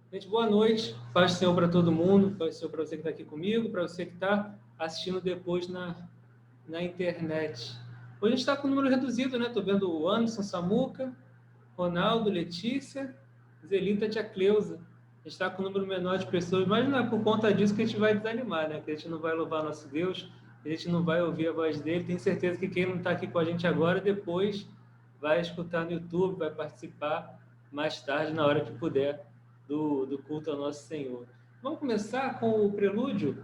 Gente, boa noite. Paz do Senhor para todo mundo. Paz do Senhor para você que está aqui comigo, para você que está assistindo depois na internet. Hoje a gente está com um número reduzido, né? Estou vendo o Anderson, Samuca, Ronaldo, Letícia, Zelita, Tia Cleusa. A gente está com um número menor de pessoas, mas não é por conta disso que a gente vai desanimar, né? Que a gente não vai louvar nosso Deus, a gente não vai ouvir a voz dele. Tenho certeza que quem não está aqui com a gente agora, depois vai escutar no YouTube, vai participar mais tarde, na hora que puder, do culto ao nosso Senhor. Vamos começar com o prelúdio.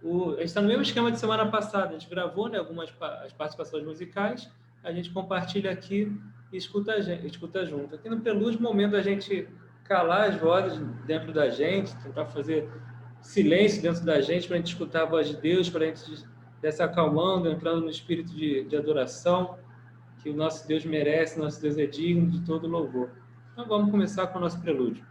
A gente está no mesmo esquema de semana passada. A gente gravou, né, algumas as participações musicais, a gente compartilha aqui e escuta junto. Aqui no prelúdio, momento da gente calar as vozes dentro da gente, tentar fazer silêncio dentro da gente para a gente escutar a voz de Deus, para a gente ir se acalmando, entrando no espírito de adoração, que o nosso Deus merece, nosso Deus é digno de todo louvor. Então vamos começar com o nosso prelúdio.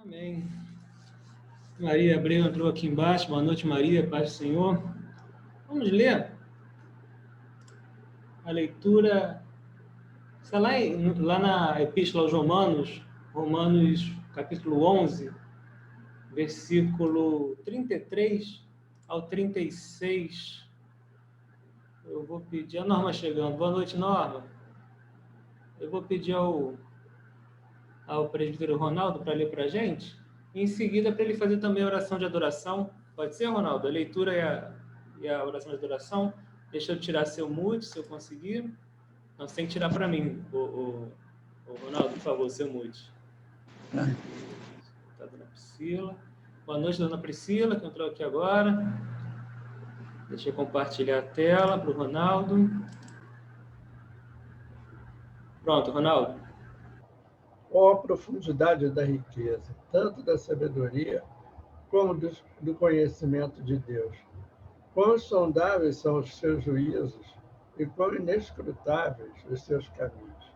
Amém. Maria Abreu entrou aqui embaixo. Boa noite, Maria. Paz do Senhor. Vamos ler a leitura. Está lá na Epístola aos Romanos, Romanos capítulo 11, versículo 33 ao 36. Eu vou pedir a Norma chegando. Boa noite, Norma. Eu vou pedir ao presbítero Ronaldo para ler para a gente. E em seguida, para ele fazer também a oração de adoração. Pode ser, Ronaldo? A leitura e a oração de adoração. Deixa eu tirar seu mute, se eu conseguir. Não, você tem que tirar para mim, o Ronaldo, por favor, seu mute. Tá, dona Priscila. Boa noite, dona Priscila, que entrou aqui agora. Deixa eu compartilhar a tela para o Ronaldo. Pronto, Ronaldo. Qual a profundidade da riqueza, tanto da sabedoria como do conhecimento de Deus? Quão insondáveis são os seus juízos e quão inescrutáveis os seus caminhos.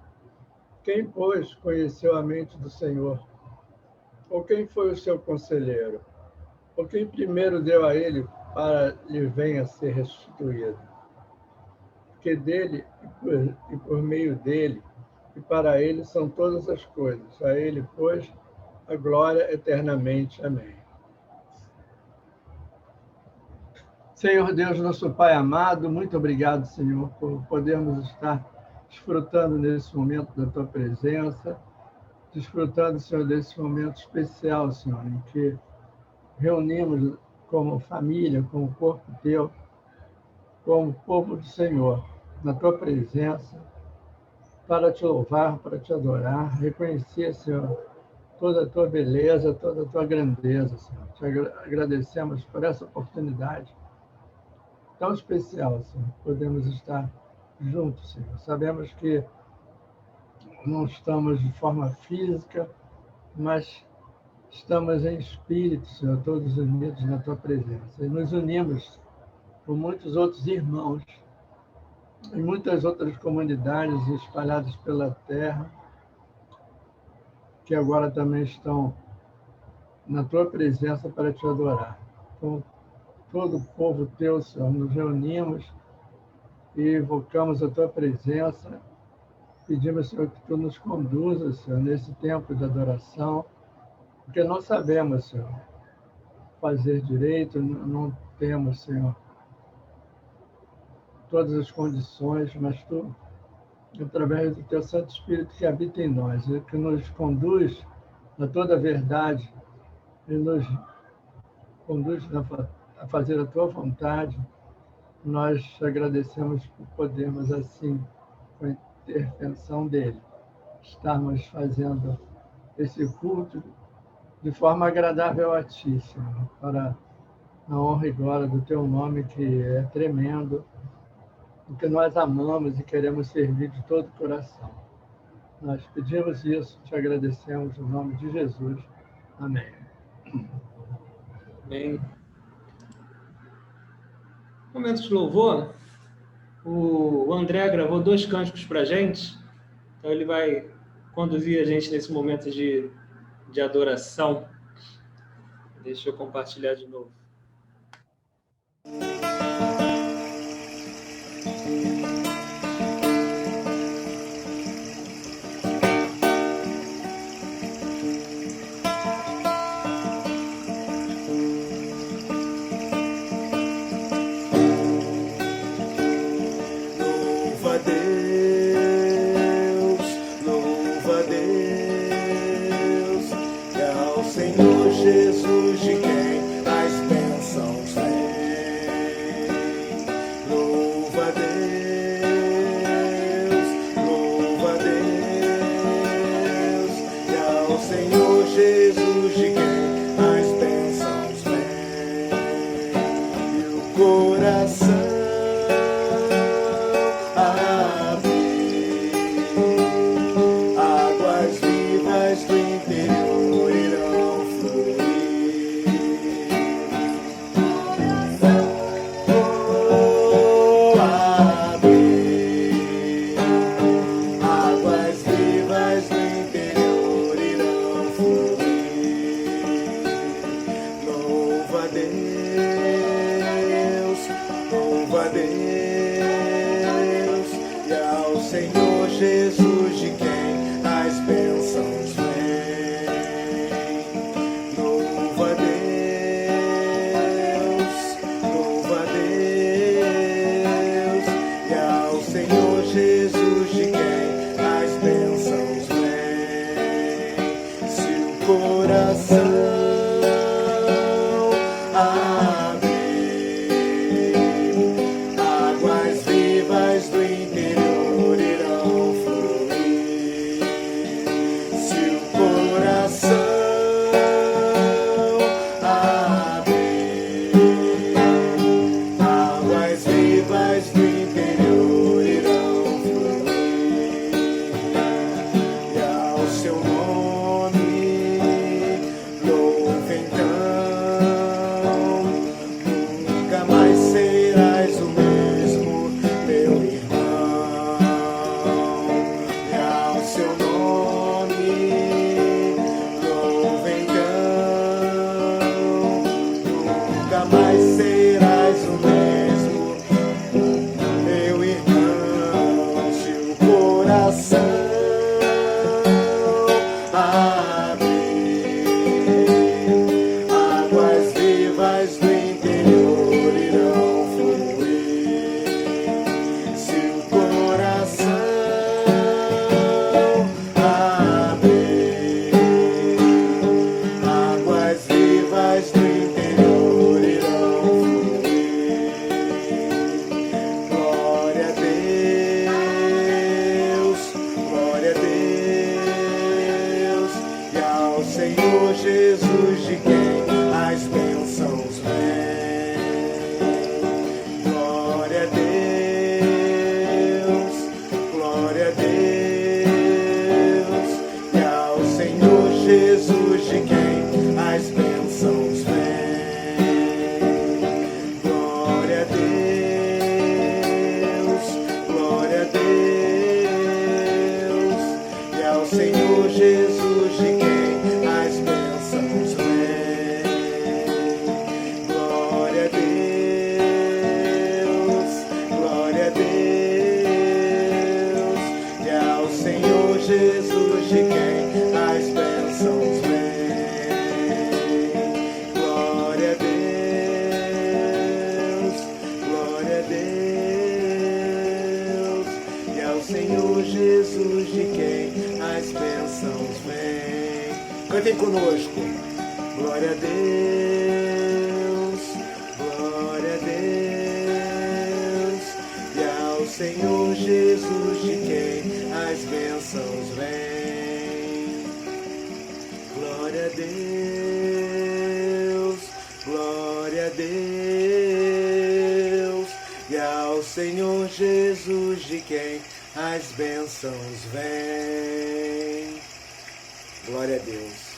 Quem, pois, conheceu a mente do Senhor? Ou quem foi o seu conselheiro? Ou quem primeiro deu a ele para lhe venha a ser restituído? Porque dele e por meio dele e para ele são todas as coisas. A ele, pois, a glória eternamente. Amém. Senhor Deus, nosso Pai amado, muito obrigado, Senhor, por podermos estar desfrutando nesse momento da Tua presença, desfrutando, Senhor, desse momento especial, Senhor, em que reunimos como família, como corpo Teu, como povo do Senhor, na Tua presença, para Te louvar, para Te adorar, reconhecer, Senhor, toda a Tua beleza, toda a Tua grandeza, Senhor. Te agradecemos por essa oportunidade tão especial, Senhor, podemos estar juntos, Senhor. Sabemos que não estamos de forma física, mas estamos em espírito, Senhor, todos unidos na Tua presença. E nos unimos com muitos outros irmãos em muitas outras comunidades espalhadas pela terra, que agora também estão na Tua presença para Te adorar. Com todo o povo Teu, Senhor, nos reunimos e invocamos a Tua presença Pedimos, Senhor, que Tu nos conduza, Senhor, nesse tempo de adoração, porque não sabemos, Senhor, fazer direito, não temos, Senhor, todas as condições, mas Tu, através do Teu Santo Espírito que habita em nós, e que nos conduz a toda a verdade, e nos conduz a fazer a Tua vontade, nós agradecemos por podermos, assim, com a intervenção dele, estarmos fazendo esse culto de forma agradável a Ti, Senhor, para a honra e glória do Teu nome, que é tremendo, e que nós amamos e queremos servir de todo o coração. Nós pedimos isso, te agradecemos em nome de Jesus. Amém. Amém. Momento de louvor. O André gravou 2 cânticos para a gente, então ele vai conduzir a gente nesse momento de adoração. Deixa eu compartilhar de novo. Jesus, de quem as bênçãos vêm. Louva a Deus, e ao Senhor Jesus, de quem as bênçãos vêm. E o coração abre, águas vivas do interior irão fluir. Senhor Jesus, de quem as bênçãos vêm. Louva a Deus, e ao Senhor Jesus, de quem as bênçãos vêm. Se o coração Jesus, de quem as bênçãos vêm. Glória a Deus, glória a Deus. E ao Senhor Jesus, de quem as bênçãos vêm. Cantem conosco. Glória a Deus, glória a Deus. E ao Senhor Jesus, de quem as bênçãos vêm. Glória a Deus, glória a Deus. E ao Senhor Jesus, de quem as bênçãos vêm. Glória a Deus.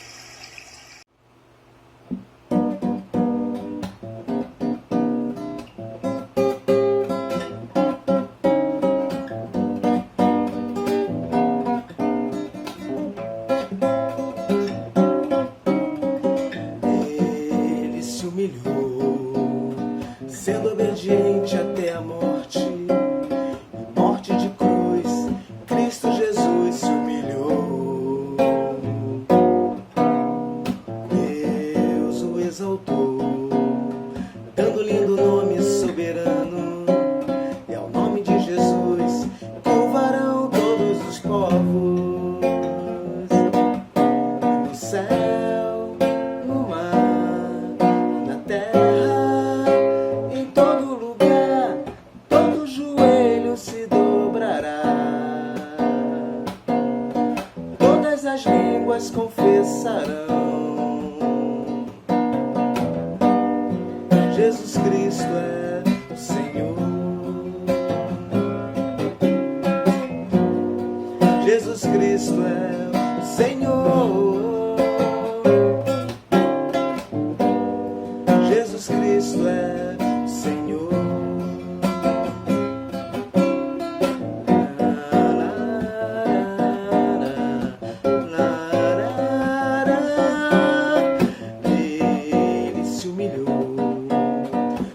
Sendo obediente até a morte, e morte de cruz, Cristo Jesus se humilhou. Deus o exaltou, dando lindo nome soberano, e ao nome de Jesus curvarão todos os povos, no céu, no mar, na terra. As línguas confessarão: Jesus Cristo é o Senhor. Jesus Cristo é o Senhor. Jesus Cristo é o Senhor.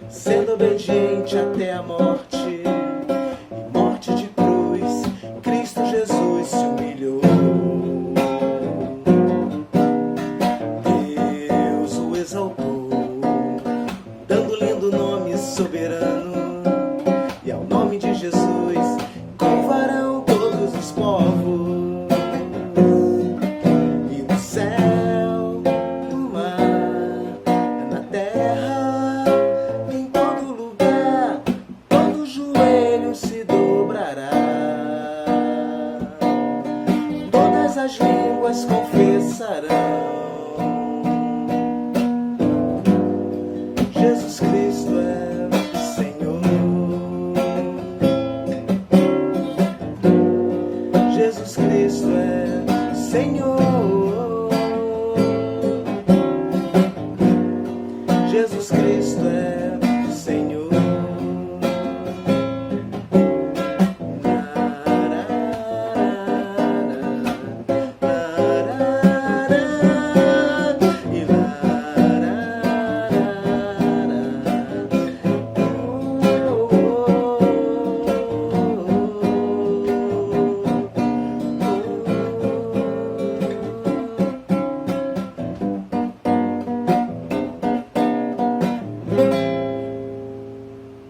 Sendo obediente até a morte, e morte de cruz, Cristo Jesus se humilhou. Deus o exaltou, dando lindo nome soberano, e ao nome de Jesus curvarão todos os povos, e no céu, no mar, na terra. As línguas confessarão: Jesus Cristo é o Senhor. Jesus Cristo é o Senhor. Jesus Cristo é o Senhor.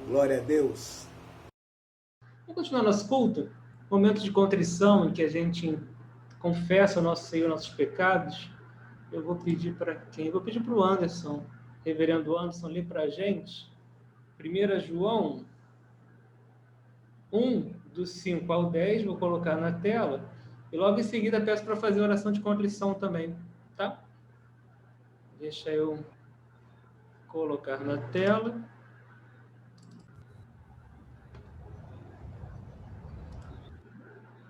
Glória a Deus. Vamos continuar nosso culto? Momento de contrição em que a gente confessa ao nosso Senhor nossos pecados. Eu vou pedir para quem? Eu vou pedir para o Anderson, reverendo Anderson, ler para a gente 1 João 1, do 5 ao 10, vou colocar na tela, e logo em seguida peço para fazer oração de contrição também, tá? Deixa eu colocar na tela.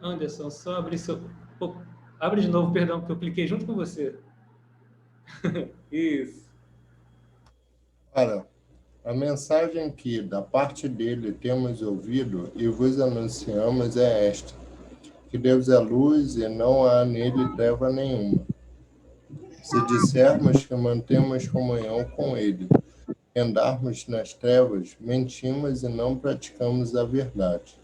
Anderson, só abrir seu... abre de novo, perdão, porque eu cliquei junto com você. Isso. Ora, a mensagem que, da parte dele, temos ouvido e vos anunciamos é esta: que Deus é luz e não há nele treva nenhuma. Se dissermos que mantemos comunhão com ele e andarmos nas trevas, mentimos e não praticamos a verdade.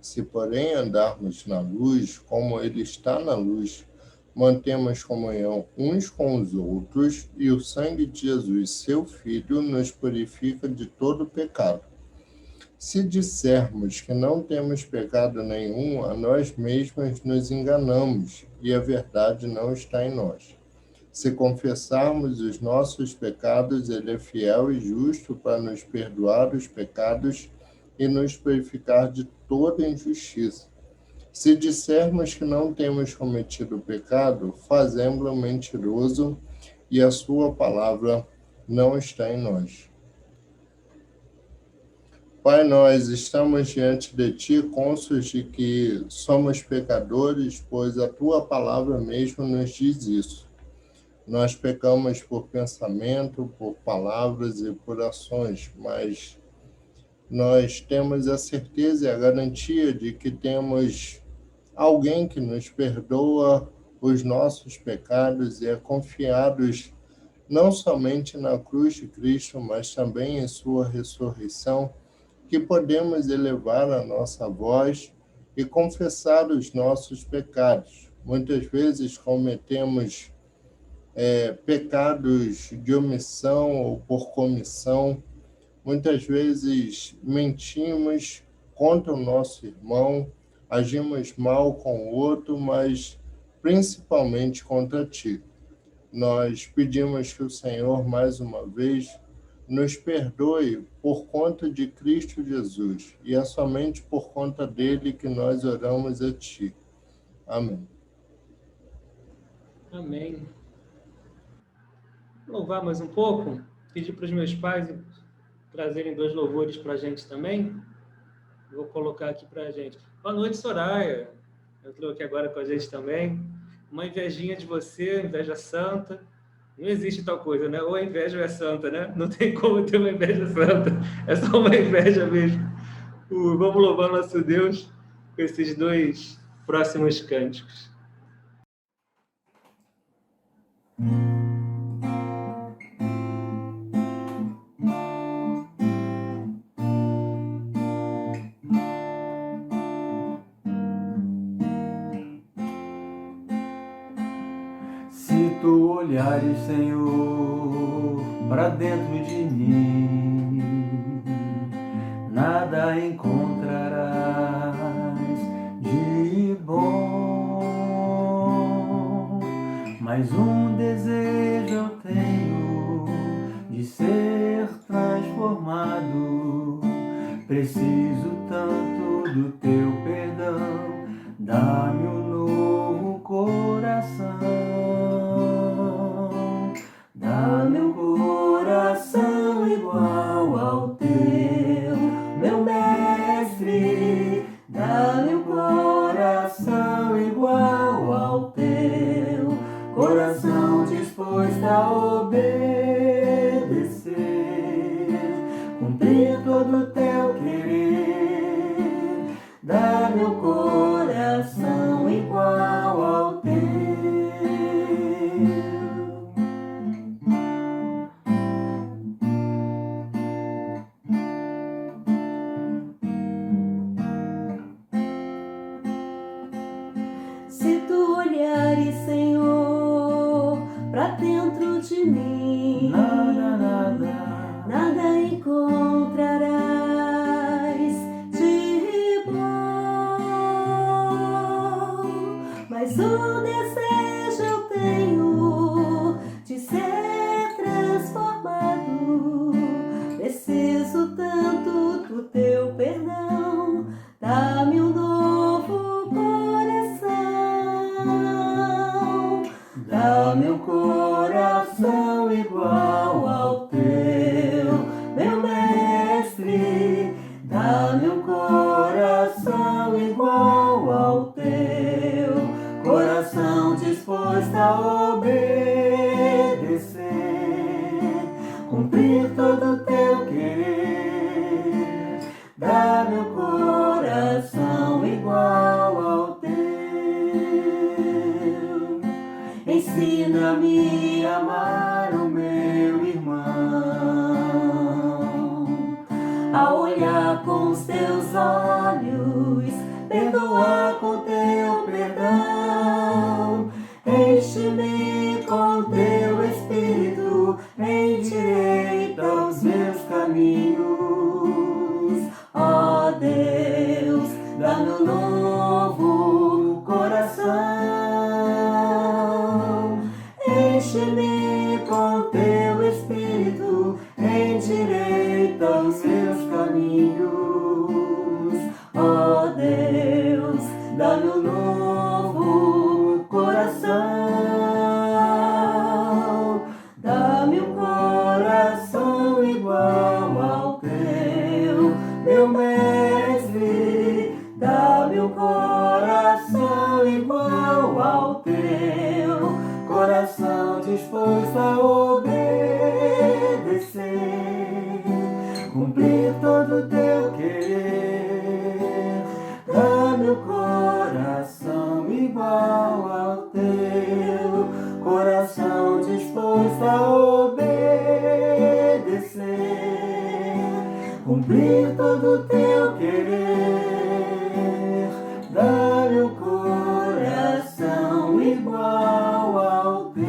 Se, porém, andarmos na luz, como ele está na luz, mantemos comunhão uns com os outros, e o sangue de Jesus, seu Filho, nos purifica de todo pecado. Se dissermos que não temos pecado nenhum, a nós mesmos nos enganamos, e a verdade não está em nós. Se confessarmos os nossos pecados, ele é fiel e justo para nos perdoar os pecados e nos purificar de toda injustiça. Se dissermos que não temos cometido pecado, fazemos-lo mentiroso e a sua palavra não está em nós. Pai, nós estamos diante de Ti, cônscios de que somos pecadores, pois a Tua palavra mesmo nos diz isso. Nós pecamos por pensamento, por palavras e por ações, mas nós temos a certeza e a garantia de que temos alguém que nos perdoa os nossos pecados e é confiados não somente na cruz de Cristo, mas também em sua ressurreição, que podemos elevar a nossa voz e confessar os nossos pecados. Muitas vezes cometemos pecados de omissão ou por comissão. Muitas vezes mentimos contra o nosso irmão, agimos mal com o outro, mas principalmente contra Ti. Nós pedimos que o Senhor, mais uma vez, nos perdoe por conta de Cristo Jesus, e é somente por conta dele que nós oramos a Ti. Amém. Amém. Louvar mais um pouco, pedir para os meus pais trazerem 2 louvores para a gente também. Vou colocar aqui para a gente. Boa noite, Soraya. Entrou aqui agora com a gente também. Uma invejinha de você, inveja santa. Não existe tal coisa, né? Ou a inveja ou é santa, né? Não tem como ter uma inveja santa. É só uma inveja mesmo. Vamos louvar nosso Deus com esses 2 próximos cânticos. Se tu olhares, Senhor, para dentro de mim, nada encontrarás de bom, mas um desejo eu tenho de ser transformado. Preciso tanto do teu perdão, dá-me um novo coração. Dá-me um coração igual ao teu, meu mestre. Dá-me um coração igual ao teu, coração disposto a obedecer, cumprir todo o teu querer. Dá-me um coração igual ao teu. Se tu olhares, Senhor, pra dentro de mim, nada encontrarás de bom, mas o desejo eu tenho de ser transformado. Preciso tanto do teu perdão, dá-me um novo coração. Dá-me um coração igual ao teu, meu mestre. Dá-me um coração igual ao teu, coração dá-me um novo coração, enche-me com teu Espírito, endireita os meus caminhos. Ó Deus, dá-me um novo coração, dá-me um coração igual ao teu, meu mestre, dá-me um coração igual ao teu, coração disposto a obedecer, cumprir todo o teu querer. Dá-me um coração igual ao teu, coração disposto a obedecer, cumprir todo o teu querer. Dá-me um coração igual ao teu.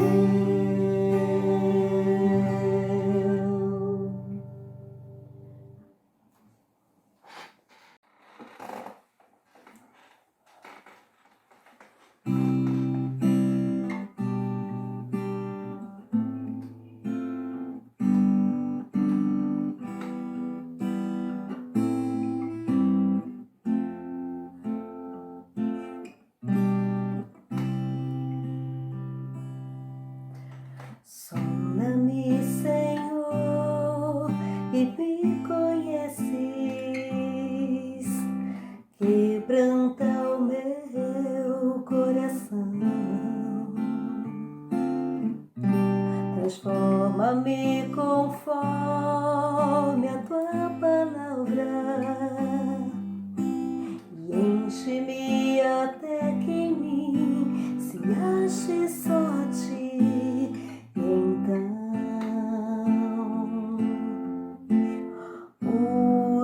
Sonda-me, Senhor, e me conheces, quebranta o meu coração, transforma-me conforme a tua palavra e enche-me até que em mim se ache só a ti.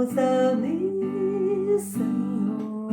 Usa-me, Senhor,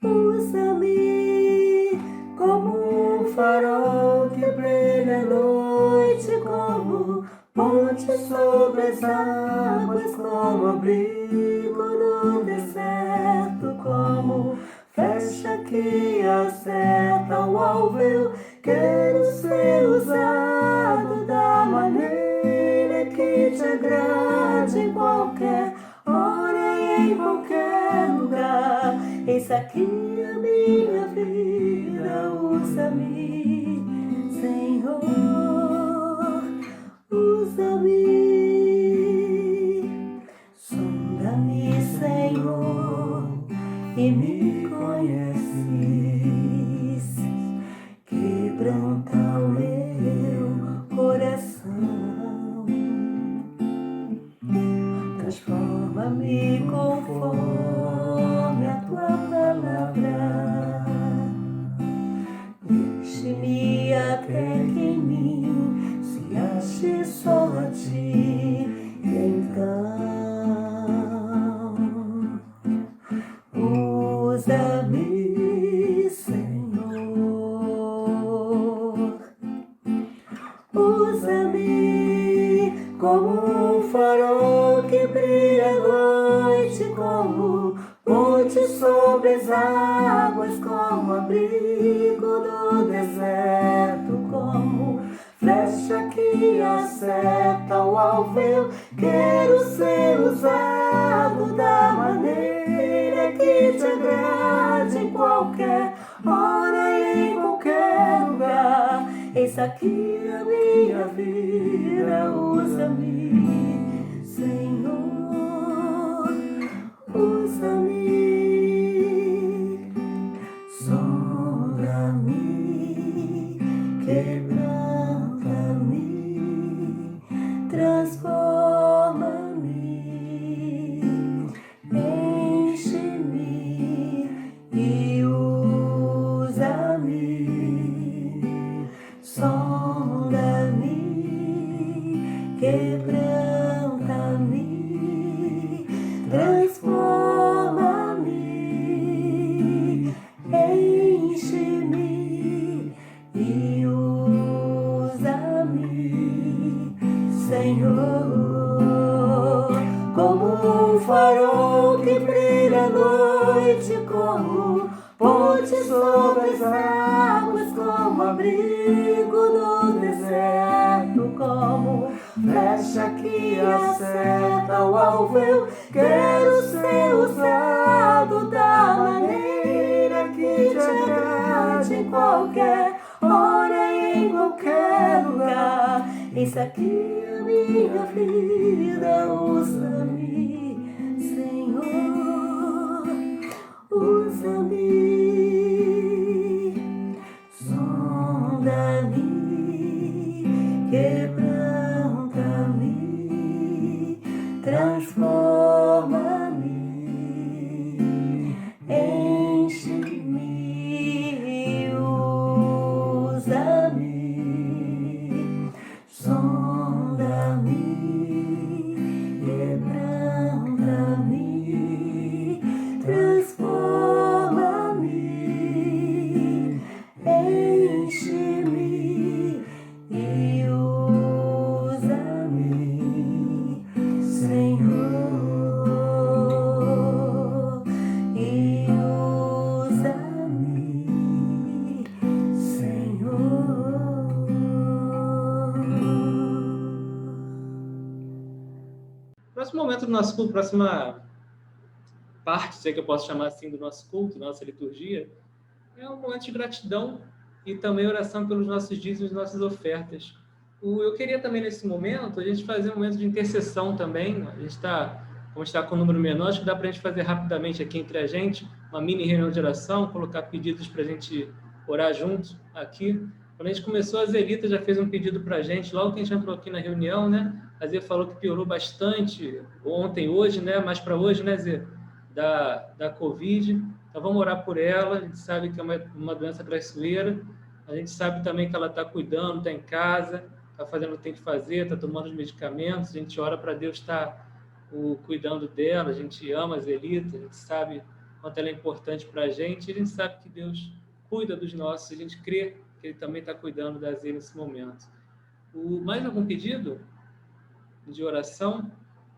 usa-me como um farol que brilha à noite, como ponte sobre as águas, como abrigo no deserto, como flecha que acerta o alvo. Eu quero ser usado da maneira que te agrade, em qualquer hora e em qualquer lugar. Eis aqui a minha vida, usa-me, Senhor, usa-me. Sonda-me, Senhor, e me conheces, quebranta o meu coração, transforma-me conforme a tua palavra, enche-me até que em mim se ache só a ti. E então usa-me, Senhor, usa-me como um farol que brilha à noite, como ponte sobre as águas, como abrigo no deserto, como flecha que acerta o alvo. Eu quero ser usado da maneira que te agrade, em qualquer hora e em qualquer lugar. Eis aqui a minha vida, usa-me, Senhor, usa-me, sonda-me, quebranta-me, transforma-me, enche-me e usa-me, sonda-me, quebranta-me, farol que brilha à noite como ponte sobre as águas, como abrigo no deserto, como flecha que acerta o alvo. Eu quero ser usado da maneira que te agrade, em qualquer hora, em qualquer lugar. Eis aqui a minha vida, usa-me, Senhor, usa-me, sonda-me, quebranta-me, transforma-me, enche-me, usa-me, sonda-me, quebranta-me, transforma-me, enche-me e usa-me, Senhor, e usa-me, Senhor. Próximo momento do nosso culto, próxima parte, se é que eu posso chamar assim, do nosso culto, da nossa liturgia, é um momento de gratidão e também oração pelos nossos dízimos e nossas ofertas. Eu queria também, nesse momento, a gente fazer um momento de intercessão também. A gente como está com um número menor, acho que dá para a gente fazer rapidamente aqui entre a gente, uma mini reunião de oração, colocar pedidos para a gente orar junto aqui. Quando a gente começou, a Zelita já fez um pedido para a gente, logo que a gente entrou aqui na reunião, né? A Zê falou que piorou bastante ontem, hoje, né? Mais para hoje, né, Zê? Da Covid. Então, vamos orar por ela. A gente sabe que é uma doença traiçoeira. A gente sabe também que ela está cuidando, está em casa, está fazendo o que tem que fazer, está tomando os medicamentos. A gente ora para Deus estar cuidando dela. A gente ama a Zelita, a gente sabe quanto ela é importante para a gente. E a gente sabe que Deus cuida dos nossos. A gente crê que Ele também está cuidando da Zê nesse momento. Mais algum pedido de oração?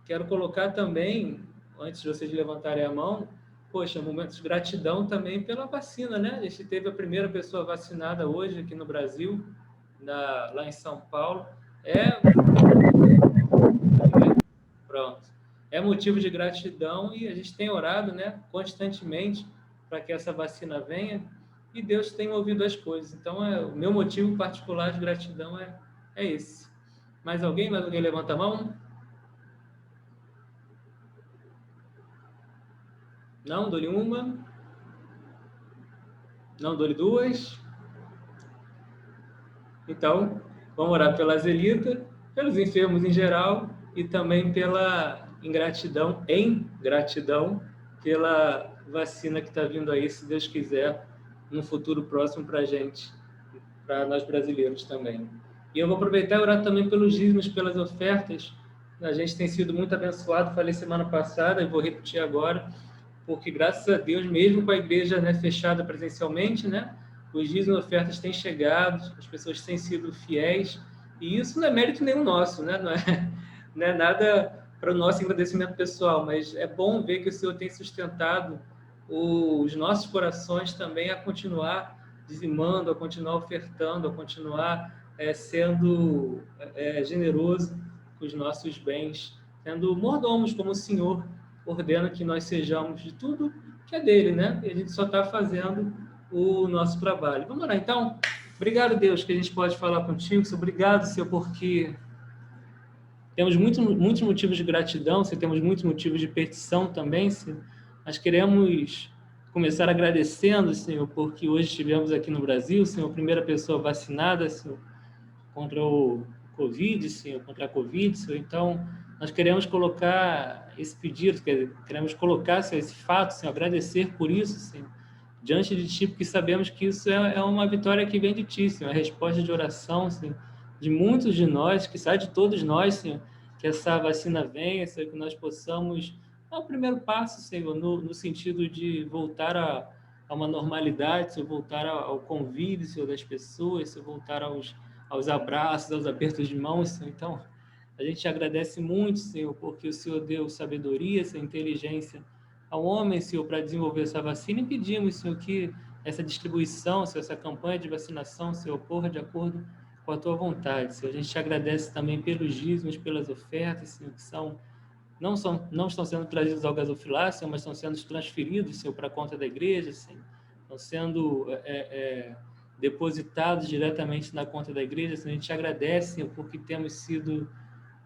Quero colocar também, antes de vocês levantarem a mão, poxa, momentos de gratidão também pela vacina, né? A gente teve a primeira pessoa vacinada hoje aqui no Brasil, lá em São Paulo. Pronto. É motivo de gratidão e a gente tem orado, né, constantemente para que essa vacina venha e Deus tem ouvido as coisas. Então, o meu motivo particular de gratidão é esse. Mais alguém levanta a mão? Não? Dou-lhe uma? Não? Dou-lhe duas? Então, vamos orar pela Zelita, pelos enfermos em geral e também pela gratidão pela vacina que está vindo aí, se Deus quiser, no futuro próximo para a gente, para nós brasileiros também. E eu vou aproveitar e orar também pelos dízimos, pelas ofertas. A gente tem sido muito abençoado, falei semana passada e vou repetir agora, porque graças a Deus, mesmo com a igreja, né, fechada presencialmente, né, os dízimos e ofertas têm chegado, as pessoas têm sido fiéis, e isso não é mérito nenhum nosso, né? Não é nada para o nosso agradecimento pessoal, mas é bom ver que o Senhor tem sustentado os nossos corações também a continuar dizimando, a continuar ofertando, a continuar sendo generoso com os nossos bens, sendo mordomos como o Senhor ordena que nós sejamos de tudo que é dele, né? E a gente só está fazendo o nosso trabalho. Vamos lá, então. Obrigado, Deus, que a gente pode falar contigo. Obrigado, Senhor, porque temos muitos motivos de gratidão, Senhor, temos muitos motivos de petição também, Senhor. Nós queremos começar agradecendo, Senhor, porque hoje estivemos aqui no Brasil, Senhor, a primeira pessoa vacinada, Senhor, contra o Covid, Senhor, contra a Covid, Senhor. Então, nós queremos colocar esse pedido, queremos colocar, Senhor, esse fato, Senhor, agradecer por isso, Senhor, diante de Ti, porque sabemos que isso é uma vitória que vem de Ti, Senhor, a resposta de oração, Senhor, de muitos de nós, que sai de todos nós, Senhor, que essa vacina venha, Senhor, que nós possamos dar o primeiro passo, Senhor, no sentido de voltar a uma normalidade, Senhor, voltar ao convívio, Senhor, das pessoas, Senhor, voltar aos abraços, aos apertos de mãos, Senhor. Então, a A gente agradece muito, Senhor, porque o Senhor deu sabedoria, essa inteligência ao homem, Senhor, para desenvolver essa vacina, e pedimos, Senhor, que essa distribuição, Senhor, essa campanha de vacinação, Senhor, ocorra de acordo com a tua vontade, Senhor. A gente te agradece também pelos dízimos, pelas ofertas, Senhor, que não estão sendo trazidos ao gasofilácio, Senhor, mas estão sendo transferidos, Senhor, para a conta da igreja, Senhor. Estão sendo depositados diretamente na conta da igreja, Senhor. A gente te agradece, Senhor, porque temos sido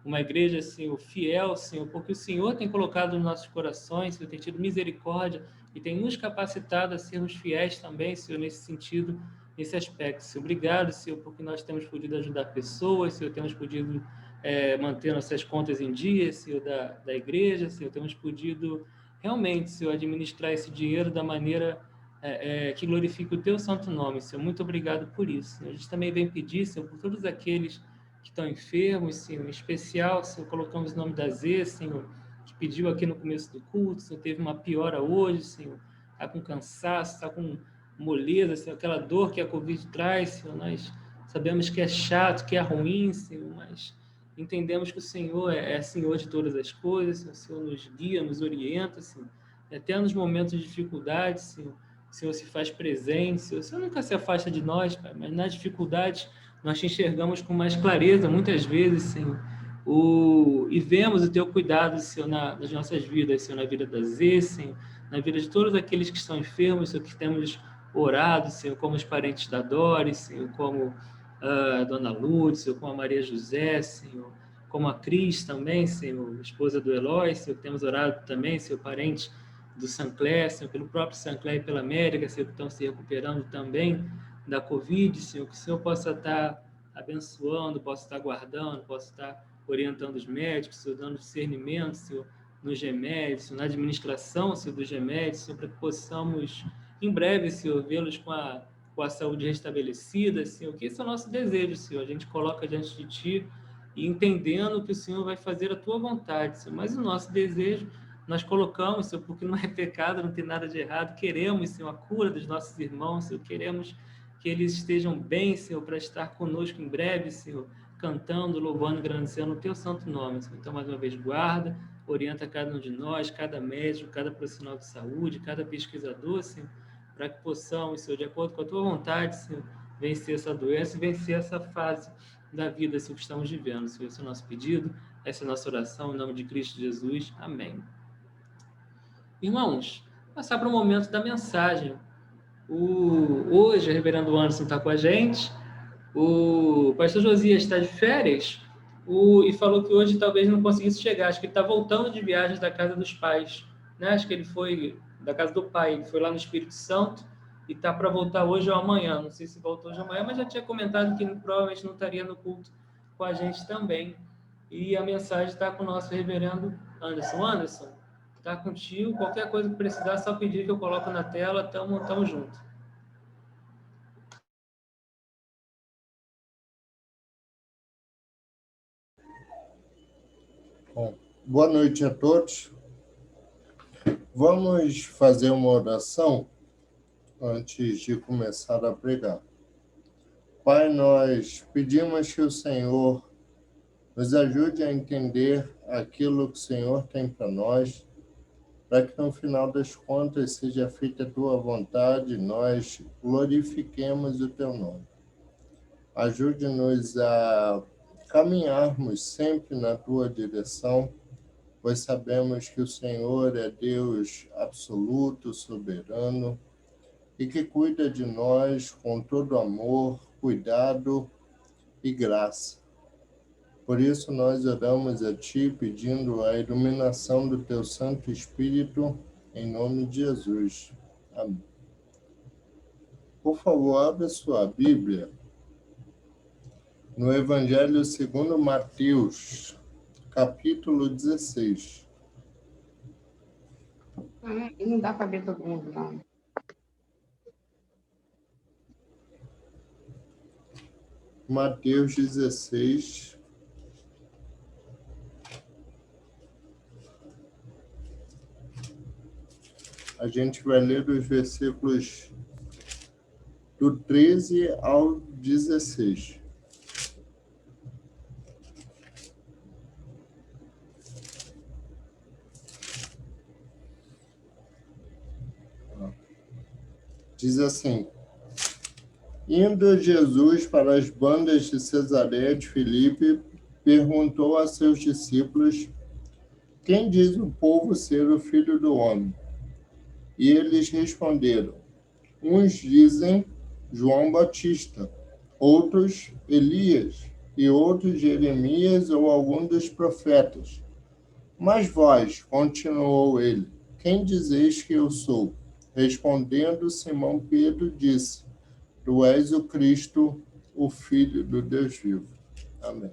uma igreja, Senhor, fiel, Senhor, porque o Senhor tem colocado nos nossos corações, Senhor, tem tido misericórdia e tem nos capacitado a sermos fiéis também, Senhor, nesse sentido, nesse aspecto, Senhor. Obrigado, Senhor, porque nós temos podido ajudar pessoas, Senhor, temos podido manter nossas contas em dia, Senhor, da igreja, Senhor, temos podido realmente, Senhor, administrar esse dinheiro da maneira que glorifique o teu santo nome, Senhor. Muito obrigado por isso, Senhor. A gente também vem pedir, Senhor, por todos aqueles que estão enfermos, Senhor, em especial, Senhor, colocamos o nome da Zê, Senhor, que pediu aqui no começo do culto, Senhor, teve uma piora hoje, Senhor, está com cansaço, está com moleza, Senhor, aquela dor que a Covid traz, Senhor, nós sabemos que é chato, que é ruim, Senhor, mas entendemos que o Senhor é Senhor de todas as coisas, Senhor, o Senhor nos guia, nos orienta, Senhor, e até nos momentos de dificuldade, Senhor, o Senhor se faz presente, Senhor, o Senhor nunca se afasta de nós, Pai, mas nas dificuldades nós te enxergamos com mais clareza, muitas vezes, Senhor, e vemos o teu cuidado, Senhor, nas nossas vidas, Senhor, na vida da Zê, Senhor, na vida de todos aqueles que estão enfermos, Senhor, que temos orado, Senhor, como os parentes da Doris, Senhor, como a Dona Lourdes, Senhor, como a Maria José, Senhor, como a Cris também, Senhor, esposa do Eloy, Senhor, que temos orado também, Senhor, parente do Sancler, Senhor, pelo próprio Sancler e pela América, Senhor, que estão se recuperando também da Covid, Senhor, que o Senhor possa estar abençoando, possa estar guardando, possa estar orientando os médicos, Senhor, dando discernimento, Senhor, nos remédios, Senhor, na administração, Senhor, dos remédios, Senhor, para que possamos, em breve, Senhor, vê-los com a saúde restabelecida, Senhor, que esse é o nosso desejo, Senhor, a gente coloca diante de Ti e entendendo que o Senhor vai fazer a Tua vontade, Senhor, mas o nosso desejo nós colocamos, Senhor, porque não é pecado, não tem nada de errado, queremos, Senhor, a cura dos nossos irmãos, Senhor, queremos que eles estejam bem, Senhor, para estar conosco em breve, Senhor, cantando, louvando, engrandecendo o Teu santo nome, Senhor. Então, mais uma vez, guarda, orienta cada um de nós, cada médico, cada profissional de saúde, cada pesquisador, Senhor, para que possamos, Senhor, de acordo com a Tua vontade, Senhor, vencer essa doença e vencer essa fase da vida, Senhor, que estamos vivendo, Senhor. Esse é o nosso pedido, essa é a nossa oração, em nome de Cristo Jesus. Amém. Irmãos, passar para o momento da mensagem. Hoje, o reverendo Anderson está com a gente, o pastor Josias está de férias, e falou que hoje talvez não conseguisse chegar, acho que ele está voltando de viagem da casa dos pais, né? Acho que ele foi da casa do pai, ele foi lá no Espírito Santo e está para voltar hoje ou amanhã, não sei se voltou hoje ou amanhã, mas já tinha comentado que provavelmente não estaria no culto com a gente também, e a mensagem está com o nosso reverendo Anderson. Anderson, está contigo, qualquer coisa que precisar, só pedir que eu coloco na tela, tamo junto. Bom, boa noite a todos. Vamos fazer uma oração antes de começar a pregar. Pai, nós pedimos que o Senhor nos ajude a entender aquilo que o Senhor tem para nós, para que no final das contas seja feita a Tua vontade e nós glorifiquemos o Teu nome. Ajude-nos a caminharmos sempre na Tua direção, pois sabemos que o Senhor é Deus absoluto, soberano, e que cuida de nós com todo amor, cuidado e graça. Por isso nós oramos a Ti, pedindo a iluminação do Teu Santo Espírito, em nome de Jesus. Amém. Por favor, abra sua Bíblia no Evangelho segundo Mateus, capítulo 16. Não dá para ver todo mundo, não. Mateus 16. A gente vai ler dos versículos do 13 ao 16. Diz assim: Indo Jesus para as bandas de Cesareia de Filipe, perguntou a seus discípulos: Quem diz o povo ser o Filho do Homem? E eles responderam: Uns dizem João Batista, outros Elias, e outros Jeremias ou algum dos profetas. Mas vós, continuou ele, quem dizeis que eu sou? Respondendo, Simão Pedro disse: Tu és o Cristo, o Filho do Deus vivo. Amém.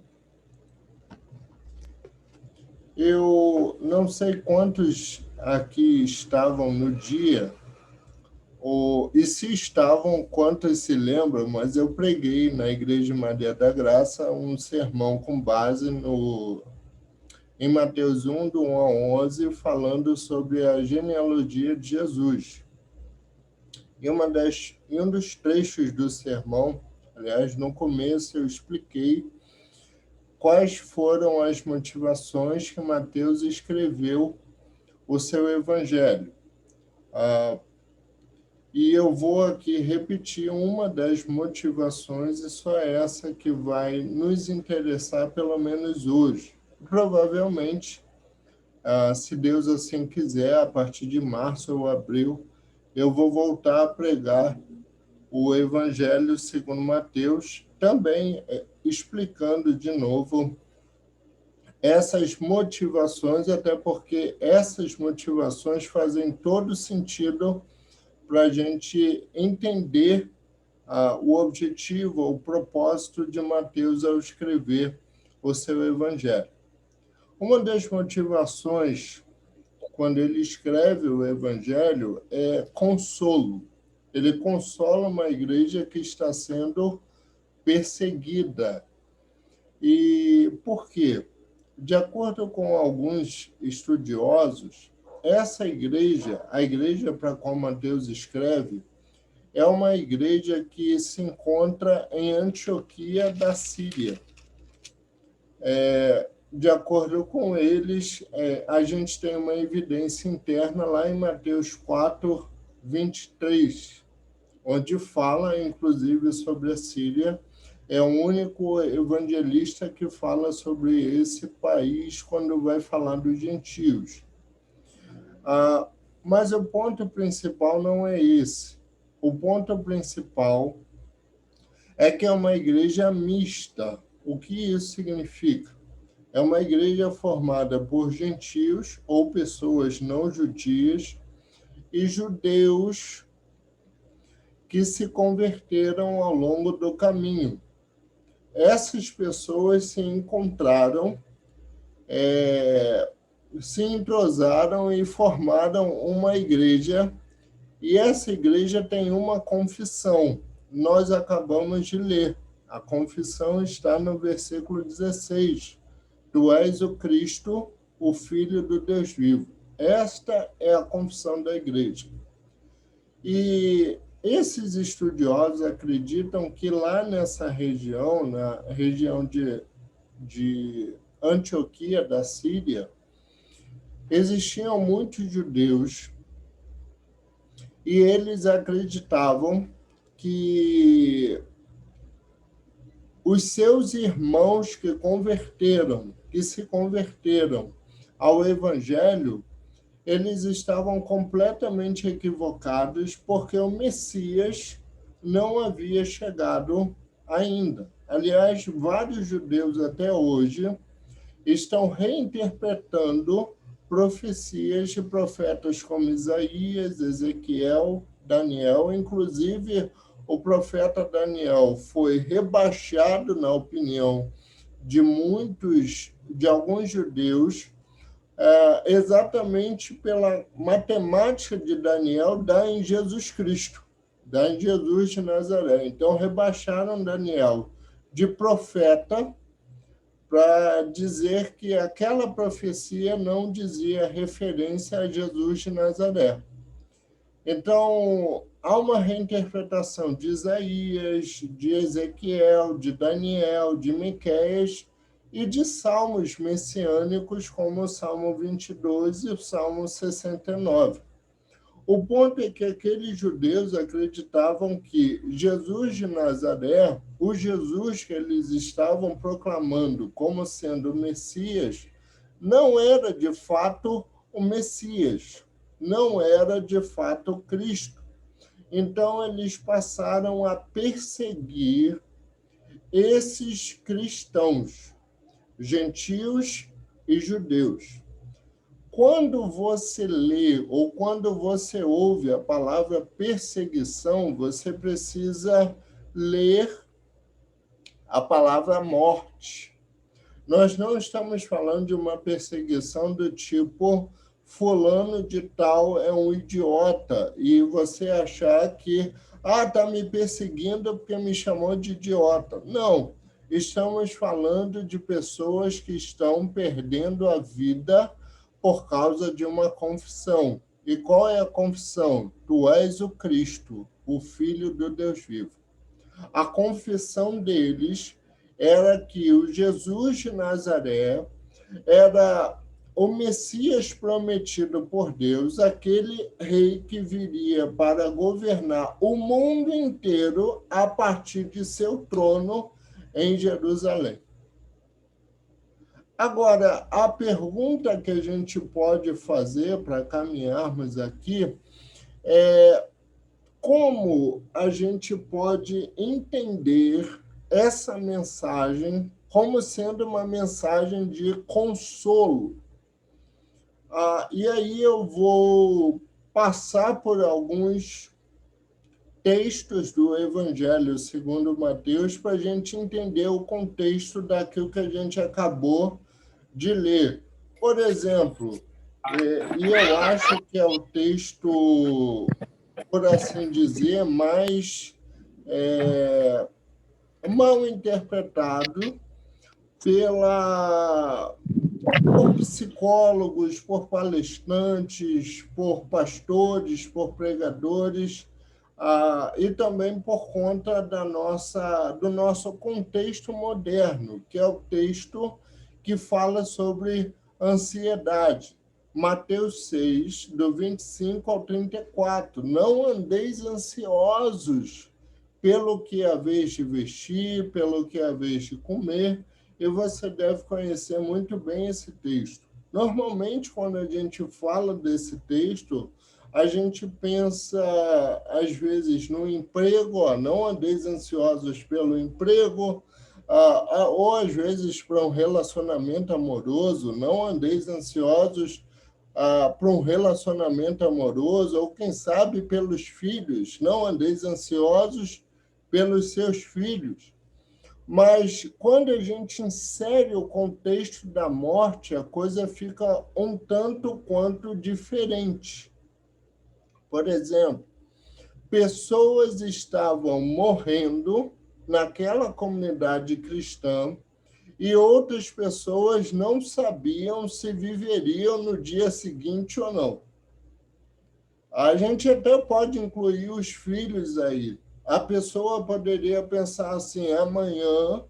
Eu não sei quantos aqui estavam no dia, e se estavam, quantos se lembram, mas eu preguei na Igreja Maria da Graça um sermão com base em Mateus 1, do 1 a 11, falando sobre a genealogia de Jesus. E um dos trechos do sermão, aliás, no começo eu expliquei quais foram as motivações que Mateus escreveu o seu evangelho. E eu vou aqui repetir uma das motivações, e só essa que vai nos interessar pelo menos hoje. Provavelmente, se Deus assim quiser, a partir de março ou abril, eu vou voltar a pregar o Evangelho segundo Mateus, também explicando de novo essas motivações, até porque essas motivações fazem todo sentido para a gente entender o objetivo, o propósito de Mateus ao escrever o seu Evangelho. Uma das motivações, quando ele escreve o Evangelho, é consolo. Ele consola uma igreja que está sendo perseguida. E por quê? De acordo com alguns estudiosos, essa igreja, a igreja para a qual Mateus escreve, é uma igreja que se encontra em Antioquia da Síria. De acordo com eles, a gente tem uma evidência interna lá em Mateus 4, 23, onde fala, inclusive, sobre a Síria. É o único evangelista que fala sobre esse país quando vai falar dos gentios. Mas o ponto principal não é esse. O ponto principal é que é uma igreja mista. O que isso significa? É uma igreja formada por gentios ou pessoas não judias e judeus que se converteram ao longo do caminho. Essas pessoas se encontraram, se entrosaram e formaram uma igreja, e essa igreja tem uma confissão. Nós acabamos de ler. A confissão está no versículo 16. Tu és o Cristo, o Filho do Deus vivo. Esta é a confissão da igreja. E esses estudiosos acreditam que lá nessa região, na região de Antioquia da Síria, existiam muitos judeus e eles acreditavam que os seus irmãos que se converteram ao Evangelho, eles estavam completamente equivocados porque o Messias não havia chegado ainda. Aliás, vários judeus até hoje estão reinterpretando profecias de profetas como Isaías, Ezequiel, Daniel. Inclusive, o profeta Daniel foi rebaixado, na opinião de alguns judeus, exatamente pela matemática de Daniel, dá em Jesus Cristo, dá em Jesus de Nazaré. Então, rebaixaram Daniel de profeta para dizer que aquela profecia não dizia referência a Jesus de Nazaré. Então, há uma reinterpretação de Isaías, de Ezequiel, de Daniel, de Miqueias e de salmos messiânicos, como o Salmo 22 e o Salmo 69. O ponto é que aqueles judeus acreditavam que Jesus de Nazaré, o Jesus que eles estavam proclamando como sendo o Messias, não era de fato o Messias, não era de fato o Cristo. Então, eles passaram a perseguir esses cristãos, gentios e judeus. Quando você lê ou quando você ouve a palavra perseguição, você precisa ler a palavra morte. Nós não estamos falando de uma perseguição do tipo fulano de tal é um idiota e você achar que está me perseguindo porque me chamou de idiota. Não, estamos falando de pessoas que estão perdendo a vida por causa de uma confissão. E qual é a confissão? Tu és o Cristo, o Filho do Deus vivo. A confissão deles era que o Jesus de Nazaré era o Messias prometido por Deus, aquele rei que viria para governar o mundo inteiro a partir de seu trono em Jerusalém. Agora, a pergunta que a gente pode fazer para caminharmos aqui é como a gente pode entender essa mensagem como sendo uma mensagem de consolo. E aí eu vou passar por alguns textos do Evangelho segundo Mateus para a gente entender o contexto daquilo que a gente acabou de ler. Por exemplo, e eu acho que é o texto, por assim dizer, mais mal interpretado por psicólogos, por palestrantes, por pastores, por pregadores, e também por conta do nosso contexto moderno, que é o texto que fala sobre ansiedade. Mateus 6, do 25 ao 34. Não andeis ansiosos pelo que haveis de vestir, pelo que haveis de comer, e você deve conhecer muito bem esse texto. Normalmente, quando a gente fala desse texto, a gente pensa, às vezes, no emprego, não andeis ansiosos pelo emprego, ou, às vezes, para um relacionamento amoroso, não andeis ansiosos para um relacionamento amoroso, ou, quem sabe, pelos filhos, não andeis ansiosos pelos seus filhos. Mas quando a gente insere o contexto da morte, a coisa fica um tanto quanto diferente. Por exemplo, pessoas estavam morrendo naquela comunidade cristã e outras pessoas não sabiam se viveriam no dia seguinte ou não. A gente até pode incluir os filhos aí. A pessoa poderia pensar assim, amanhã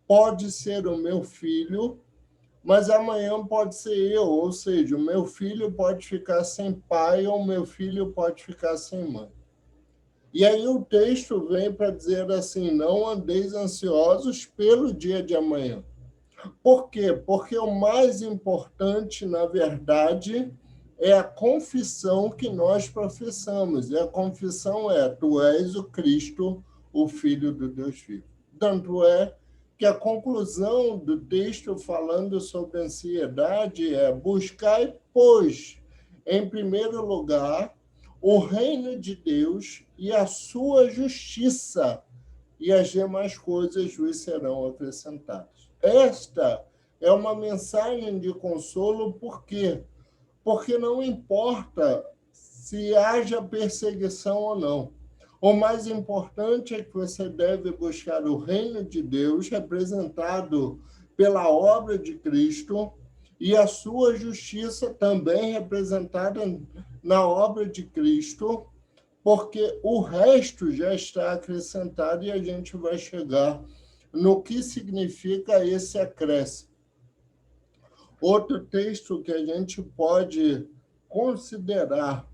pode ser o meu filho, mas amanhã pode ser eu, ou seja, o meu filho pode ficar sem pai ou o meu filho pode ficar sem mãe. E aí o texto vem para dizer assim, não andeis ansiosos pelo dia de amanhã. Por quê? Porque o mais importante, na verdade, é a confissão que nós professamos. E a confissão é, tu és o Cristo, o Filho do Deus vivo. Tanto é que a conclusão do texto falando sobre ansiedade é buscai, pois, em primeiro lugar, o reino de Deus e a sua justiça, e as demais coisas vos serão acrescentadas. Esta é uma mensagem de consolo, por quê? Porque não importa se haja perseguição ou não. O mais importante é que você deve buscar o reino de Deus, representado pela obra de Cristo, e a sua justiça também representada na obra de Cristo, porque o resto já está acrescentado e a gente vai chegar no que significa esse acréscimo. Outro texto que a gente pode considerar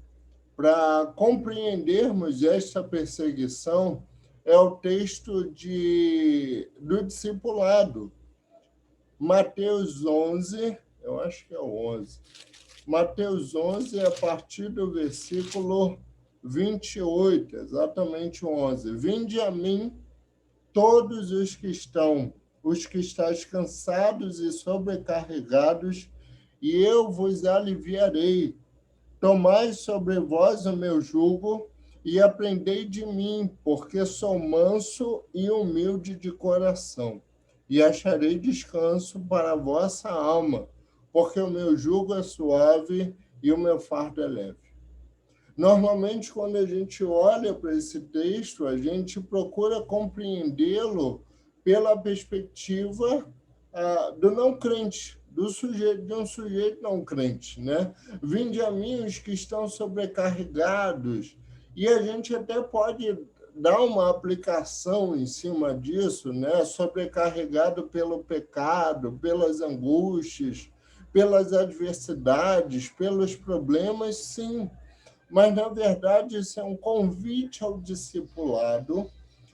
para compreendermos esta perseguição é o texto do discipulado. Mateus 11, eu acho que é o 11. Mateus 11, a partir do versículo 28, exatamente o 11. Vinde a mim, todos os que estáis cansados e sobrecarregados, e eu vos aliviarei. Tomai sobre vós o meu jugo e aprendei de mim, porque sou manso e humilde de coração, e acharei descanso para a vossa alma, porque o meu jugo é suave e o meu fardo é leve. Normalmente, quando a gente olha para esse texto, a gente procura compreendê-lo pela perspectiva do não crente, de um sujeito não crente, né? Vinde a mim os que estão sobrecarregados, e a gente até pode dar uma aplicação em cima disso, né? Sobrecarregado pelo pecado, pelas angústias, pelas adversidades, pelos problemas, sim. Mas, na verdade, isso é um convite ao discipulado,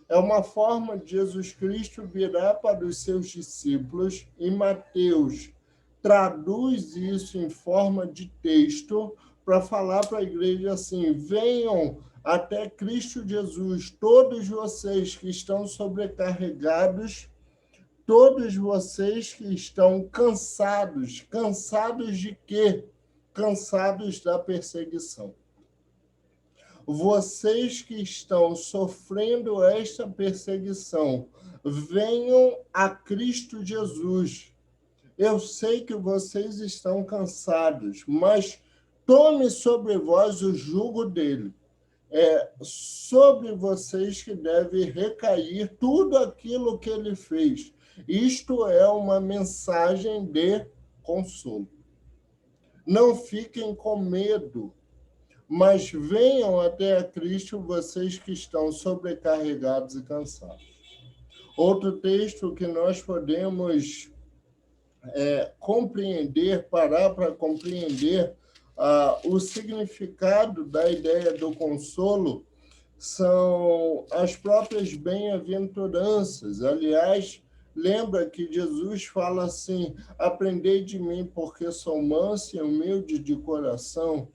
é uma forma de Jesus Cristo virar para os seus discípulos, e Mateus traduz isso em forma de texto para falar para a igreja assim: venham até Cristo Jesus, todos vocês que estão sobrecarregados, todos vocês que estão cansados. Cansados de quê? Cansados da perseguição. Vocês que estão sofrendo esta perseguição, venham a Cristo Jesus. Eu sei que vocês estão cansados, mas tome sobre vós o jugo dele. É sobre vocês que deve recair tudo aquilo que ele fez. Isto é uma mensagem de consolo. Não fiquem com medo, mas venham até a Cristo vocês que estão sobrecarregados e cansados. Outro texto que nós podemos compreender, parar para compreender o significado da ideia do consolo, são as próprias bem-aventuranças. Aliás, lembra que Jesus fala assim: aprendei de mim, porque sou manso e humilde de coração.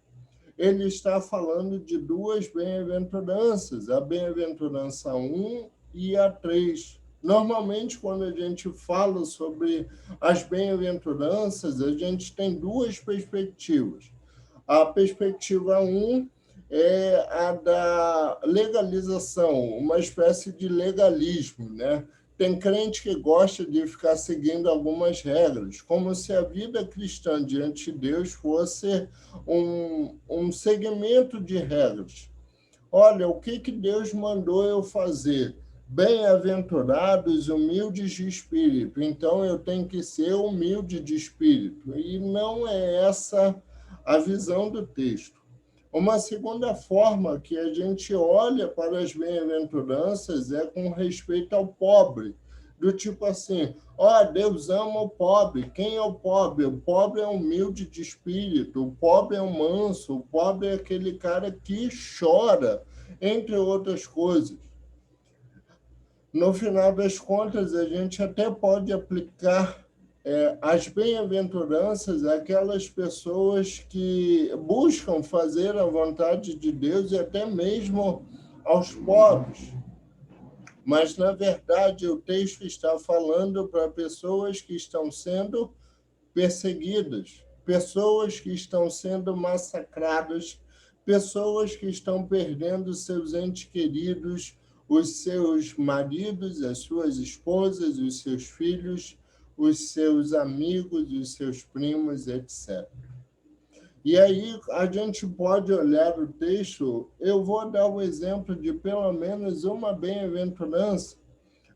Ele está falando de duas bem-aventuranças, a bem-aventurança 1 e a 3. Normalmente, quando a gente fala sobre as bem-aventuranças, a gente tem duas perspectivas. A perspectiva 1 é a da legalização, uma espécie de legalismo, né? Tem crente que gosta de ficar seguindo algumas regras, como se a vida cristã diante de Deus fosse um segmento de regras. Olha, o que Deus mandou eu fazer? Bem-aventurados, humildes de espírito. Então, eu tenho que ser humilde de espírito. E não é essa a visão do texto. Uma segunda forma que a gente olha para as bem-aventuranças é com respeito ao pobre. Do tipo assim: Deus ama o pobre. Quem é o pobre? O pobre é humilde de espírito, o pobre é o manso, o pobre é aquele cara que chora, entre outras coisas. No final das contas, a gente até pode aplicar as bem-aventuranças àquelas pessoas que buscam fazer a vontade de Deus e até mesmo aos pobres. Mas, na verdade, o texto está falando para pessoas que estão sendo perseguidas, pessoas que estão sendo massacradas, pessoas que estão perdendo seus entes queridos, os seus maridos, as suas esposas, os seus filhos, os seus amigos, os seus primos, etc. E aí a gente pode olhar o texto. Eu vou dar o exemplo de pelo menos uma bem-aventurança,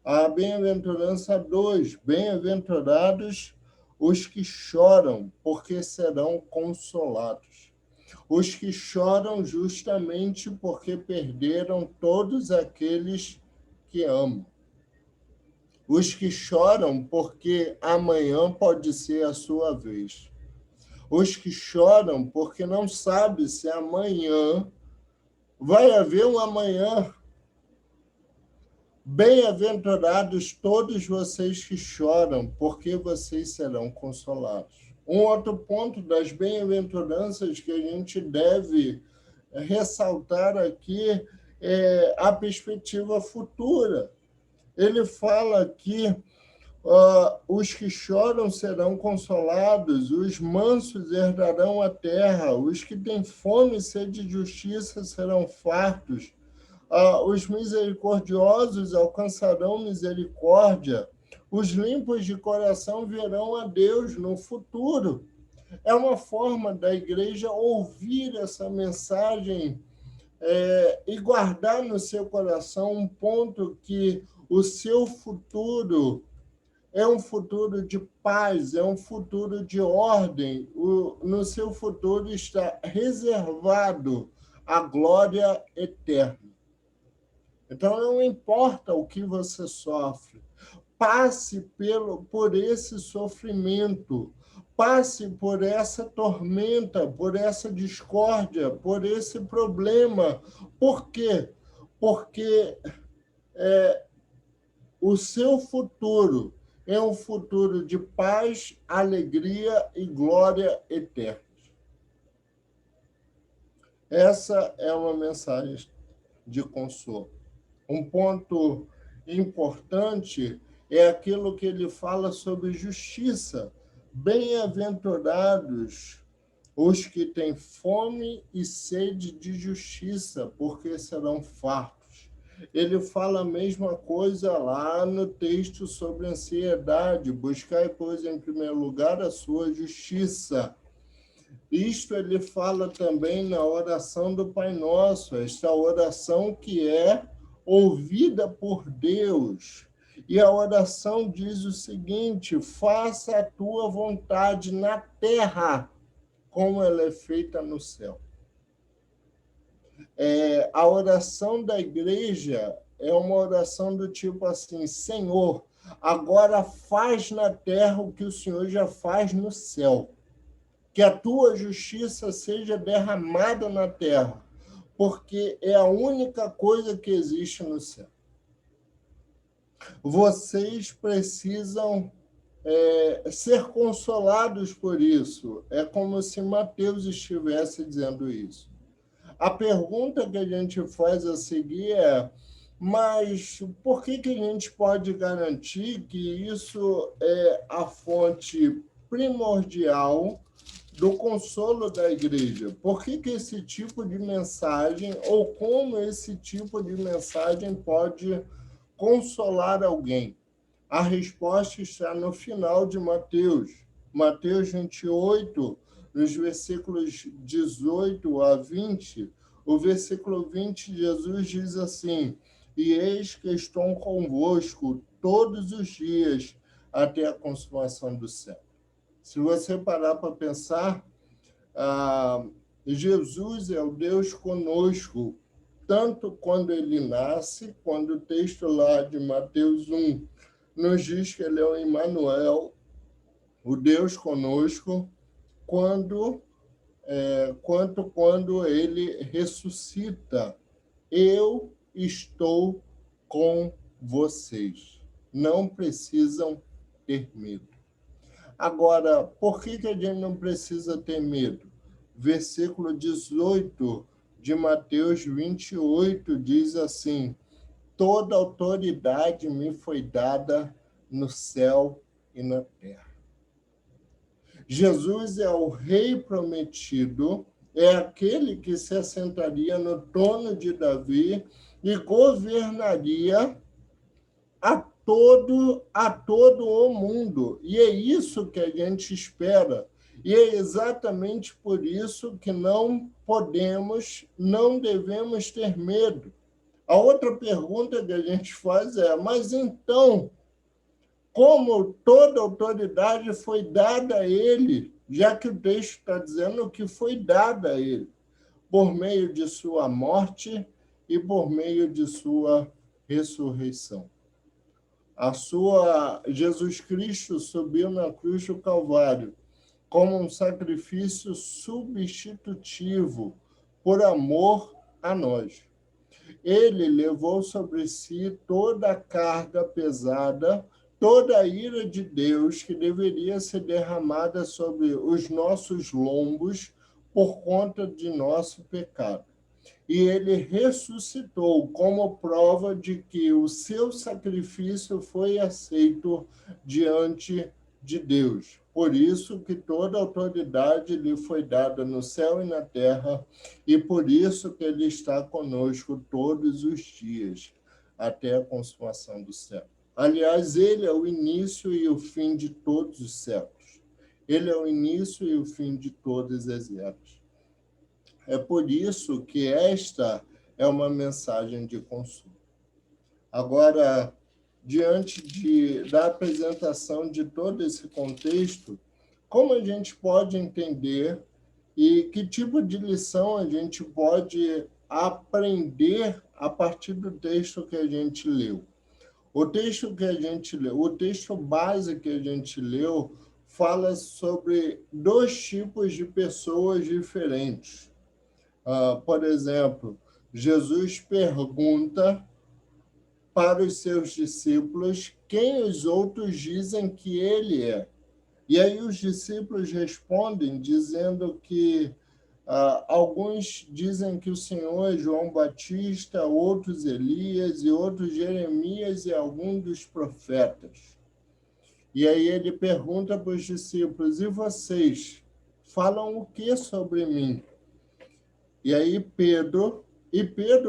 a bem-aventurança 2, bem-aventurados os que choram, porque serão consolados. Os que choram justamente porque perderam todos aqueles que amam. Os que choram porque amanhã pode ser a sua vez. Os que choram porque não sabem se amanhã Vai haver um amanhã. Bem-aventurados todos vocês que choram, porque vocês serão consolados. Um outro ponto das bem-aventuranças que a gente deve ressaltar aqui é a perspectiva futura. Ele fala que os que choram serão consolados, os mansos herdarão a terra, os que têm fome e sede de justiça serão fartos, os misericordiosos alcançarão misericórdia, os limpos de coração verão a Deus no futuro. É uma forma da igreja ouvir essa mensagem e guardar no seu coração um ponto que o seu futuro é um futuro de paz, é um futuro de ordem. No seu futuro está reservado a glória eterna. Então, não importa o que você sofre, passe por esse sofrimento, passe por essa tormenta, por essa discórdia, por esse problema. Por quê? Porque o seu futuro é um futuro de paz, alegria e glória eterna. Essa é uma mensagem de consolo. Um ponto importante é aquilo que ele fala sobre justiça. Bem-aventurados os que têm fome e sede de justiça, porque serão fartos. Ele fala a mesma coisa lá no texto sobre ansiedade. Buscai, pois, em primeiro lugar a sua justiça. Isto ele fala também na oração do Pai Nosso, esta oração que é ouvida por Deus. E a oração diz o seguinte: faça a tua vontade na terra, como ela é feita no céu. A oração da igreja é uma oração do tipo assim: Senhor, agora faz na terra o que o Senhor já faz no céu. Que a tua justiça seja derramada na terra, porque é a única coisa que existe no céu. Vocês precisam ser consolados por isso. É como se Mateus estivesse dizendo isso. A pergunta que a gente faz a seguir é: mas por que a gente pode garantir que isso é a fonte primordial do consolo da igreja? Por que esse tipo de mensagem, ou como esse tipo de mensagem pode consolar alguém? A resposta está no final de Mateus. Mateus 28, nos versículos 18 a 20, o versículo 20, Jesus diz assim: e eis que estou convosco todos os dias até a consumação do século. Se você parar para pensar, Jesus é o Deus conosco, tanto quando ele nasce, quando o texto lá de Mateus 1 nos diz que ele é o Emmanuel, o Deus conosco, quanto quando ele ressuscita. Eu estou com vocês. Não precisam ter medo. Agora, por que a gente não precisa ter medo? Versículo 18 de Mateus 28 diz assim: toda autoridade me foi dada no céu e na terra. Jesus é o rei prometido, é aquele que se assentaria no trono de Davi e governaria a todo o mundo. E é isso que a gente espera. E é exatamente por isso que não devemos ter medo. A outra pergunta que a gente faz é: mas então, como toda autoridade foi dada a ele, já que o texto está dizendo que foi dada a ele, por meio de sua morte e por meio de sua ressurreição. Jesus Cristo subiu na cruz do Calvário como um sacrifício substitutivo por amor a nós. Ele levou sobre si toda a carga pesada, toda a ira de Deus que deveria ser derramada sobre os nossos lombos por conta de nosso pecado. E ele ressuscitou como prova de que o seu sacrifício foi aceito diante de Deus. Por isso que toda autoridade lhe foi dada no céu e na terra, e por isso que ele está conosco todos os dias, até a consumação do céu. Aliás, ele é o início e o fim de todos os séculos. Ele é o início e o fim de todas as eras. É por isso que esta é uma mensagem de consolo. Agora, diante da apresentação de todo esse contexto, como a gente pode entender e que tipo de lição a gente pode aprender a partir do texto que a gente leu? O texto que a gente leu, o texto base que a gente leu, fala sobre dois tipos de pessoas diferentes. Por exemplo, Jesus pergunta para os seus discípulos quem os outros dizem que ele é. E aí os discípulos respondem dizendo que alguns dizem que o Senhor é João Batista, outros Elias e outros Jeremias e algum dos profetas. E aí ele pergunta para os discípulos, e vocês falam o que sobre mim? E aí Pedro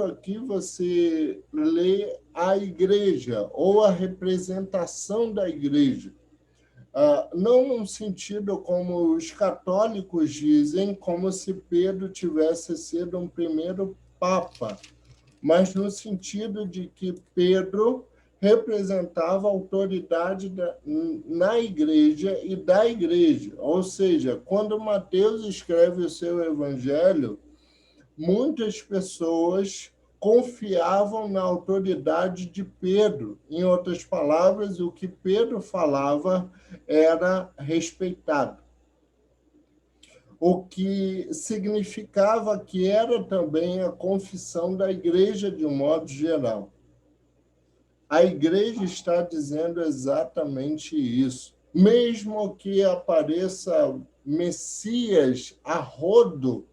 aqui você lê a igreja, ou a representação da igreja. Não num sentido como os católicos dizem, como se Pedro tivesse sido um primeiro papa, mas no sentido de que Pedro representava a autoridade na igreja e da igreja. Ou seja, quando Mateus escreve o seu evangelho, muitas pessoas confiavam na autoridade de Pedro. Em outras palavras, o que Pedro falava era respeitado. O que significava que era também a confissão da igreja de um modo geral. A igreja está dizendo exatamente isso. Mesmo que apareça Messias a rodo,